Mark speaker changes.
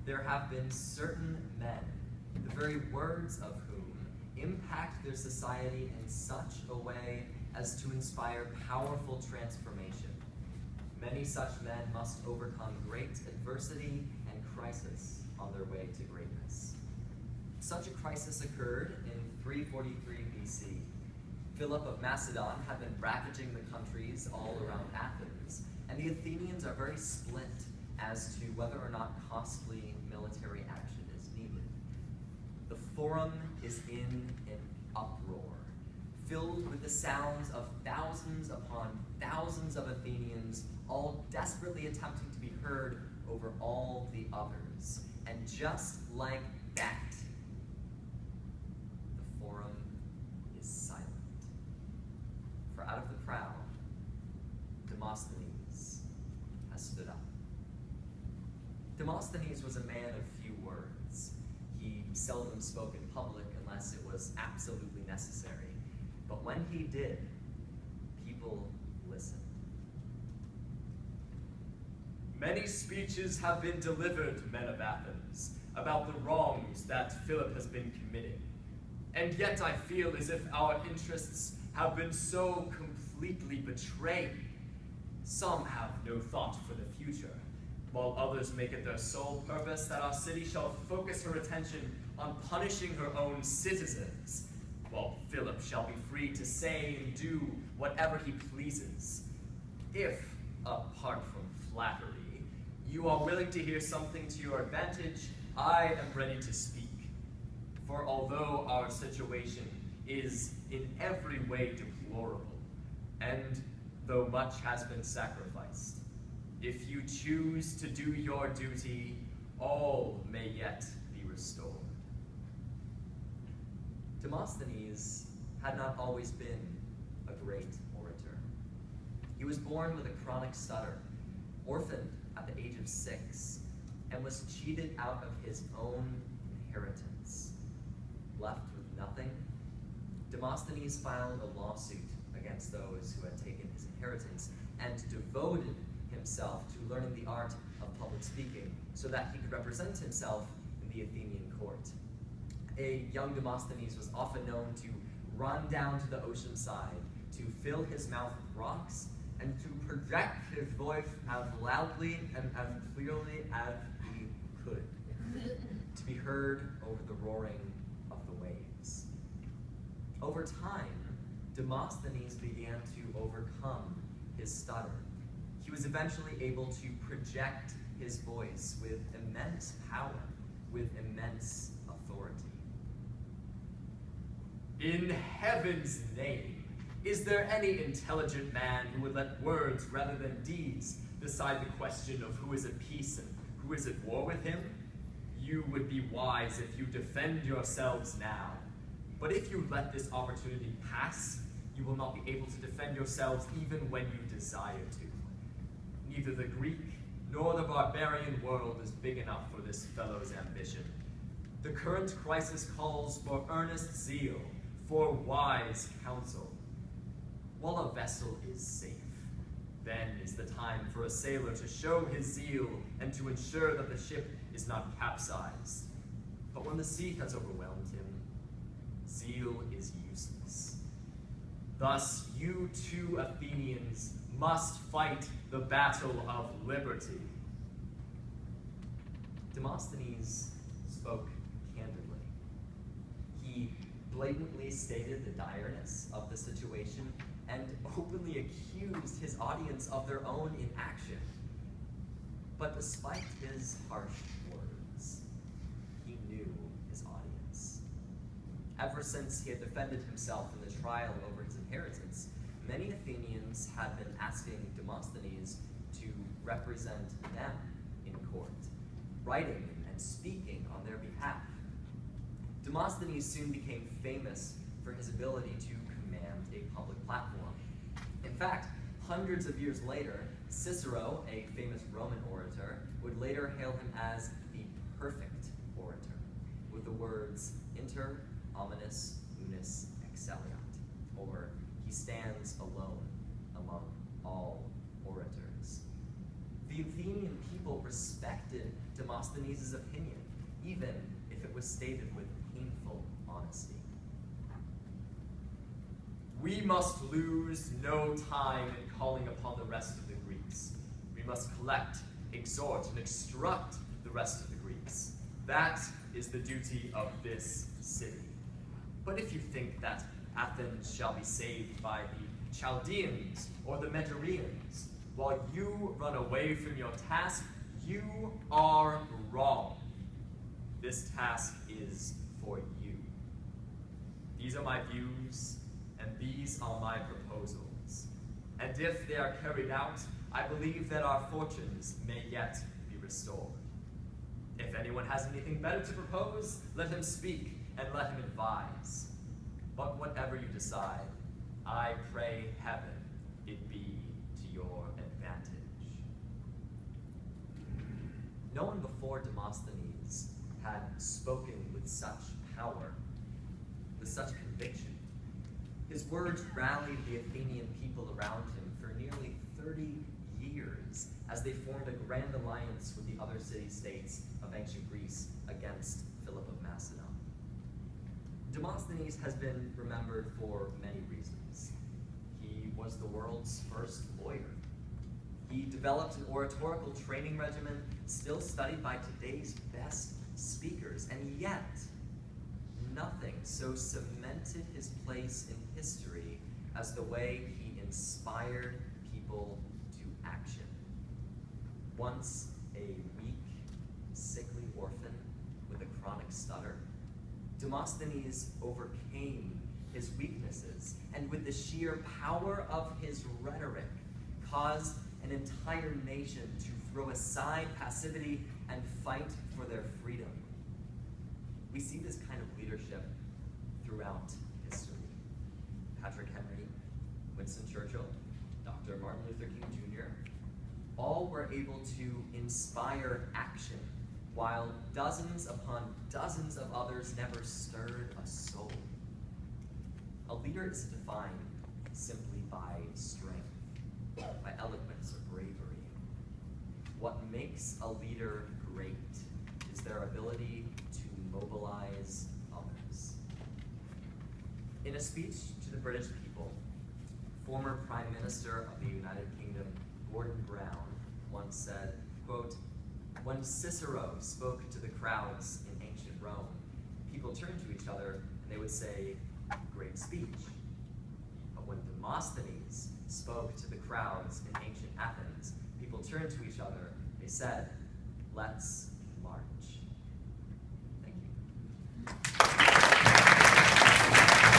Speaker 1: there have been certain men, the very words of whom impact their society in such a way as to inspire powerful transformation. Many such men must overcome great adversity and crisis on their way to greatness. Such a crisis occurred in 343 BC. Philip of Macedon had been ravaging the countries all around Athens, and the Athenians are very split as to whether or not costly military action is needed. The forum is in an uproar, filled with the sounds of thousands upon thousands of Athenians, all desperately attempting to be heard over all the others. And just like that, the forum is silent. For out of the crowd, Demosthenes has stood up. Demosthenes was a man of few words. He seldom spoke in public unless it was absolutely necessary. But when he did, people listened.
Speaker 2: Many speeches have been delivered, men of Athens, about the wrongs that Philip has been committing. And yet I feel as if our interests have been so completely betrayed. Some have no thought for the future, while others make it their sole purpose that our city shall focus her attention on punishing her own citizens, while Philip shall be free to say and do whatever he pleases. If, apart from flattery, you are willing to hear something to your advantage, I am ready to speak. For although our situation is in every way deplorable, and though much has been sacrificed, if you choose to do your duty, all may yet be restored.
Speaker 1: Demosthenes had not always been a great orator. He was born with a chronic stutter, orphaned at the age of 6, and was cheated out of his own inheritance. Left with nothing, Demosthenes filed a lawsuit against those who had taken his inheritance and devoted himself to learning the art of public speaking so that he could represent himself in the Athenian court. A young Demosthenes was often known to run down to the ocean side, to fill his mouth with rocks, and to project his voice as loudly and as clearly as he could, to be heard over the roaring of the waves. Over time, Demosthenes began to overcome his stutter. He was eventually able to project his voice with immense power, with immense authority.
Speaker 2: In heaven's name, is there any intelligent man who would let words rather than deeds decide the question of who is at peace and who is at war with him? You would be wise if you defend yourselves now. But if you let this opportunity pass, you will not be able to defend yourselves even when you desire to. Neither the Greek nor the barbarian world is big enough for this fellow's ambition. The current crisis calls for earnest zeal, for wise counsel. While a vessel is safe, then is the time for a sailor to show his zeal and to ensure that the ship is not capsized. But when the sea has overwhelmed him, zeal is useless. Thus, you two Athenians must fight the battle of liberty.
Speaker 1: Demosthenes spoke candidly. He blatantly stated the direness of the situation and openly accused his audience of their own inaction. But despite his harsh words, he knew his audience. Ever since he had defended himself in the trial over his inheritance, many Athenians had been asking Demosthenes to represent them in court, writing and speaking on their behalf. Demosthenes soon became famous for his ability to command a public platform. In fact, hundreds of years later, Cicero, a famous Roman orator, would later hail him as the perfect orator, with the words inter omnes unis excelliat, or he stands alone among all orators. The Athenian people respected Demosthenes' opinion, even if it was stated with painful honesty.
Speaker 2: We must lose no time in calling upon the rest of the Greeks. We must collect, exhort, and instruct the rest of the Greeks. That is the duty of this city. But if you think that Athens shall be saved by the Chaldeans or the Megareans, while you run away from your task, you are wrong. This task is for you. These are my views, and these are my proposals. And if they are carried out, I believe that our fortunes may yet be restored. If anyone has anything better to propose, let him speak and let him advise. But whatever you decide, I pray heaven it be to your advantage.
Speaker 1: No one before Demosthenes had spoken with such power, with such conviction. His words rallied the Athenian people around him for nearly 30 years as they formed a grand alliance with the other city-states of ancient Greece against Philip of Macedon. Demosthenes has been remembered for many reasons. He was the world's first lawyer. He developed an oratorical training regimen still studied by today's best speakers, and yet nothing so cemented his place in history as the way he inspired people to action. Once a weak, sickly orphan with a chronic stutter, Demosthenes overcame his weaknesses, and with the sheer power of his rhetoric, caused an entire nation to throw aside passivity and fight for their freedom. We see this kind of leadership throughout history. Patrick Henry, Winston Churchill, Dr. Martin Luther King Jr., all were able to inspire action, while dozens upon dozens of others never stirred a soul. A leader is defined simply by strength, by eloquence or bravery. What makes a leader great is their ability to mobilize others. In a speech to the British people, former Prime Minister of the United Kingdom, Gordon Brown, once said, quote, "When Cicero spoke to the crowds in ancient Rome, people turned to each other and they would say, 'Great speech.' But when Demosthenes spoke to the crowds in ancient Athens, people turned to each other, they said, 'Let's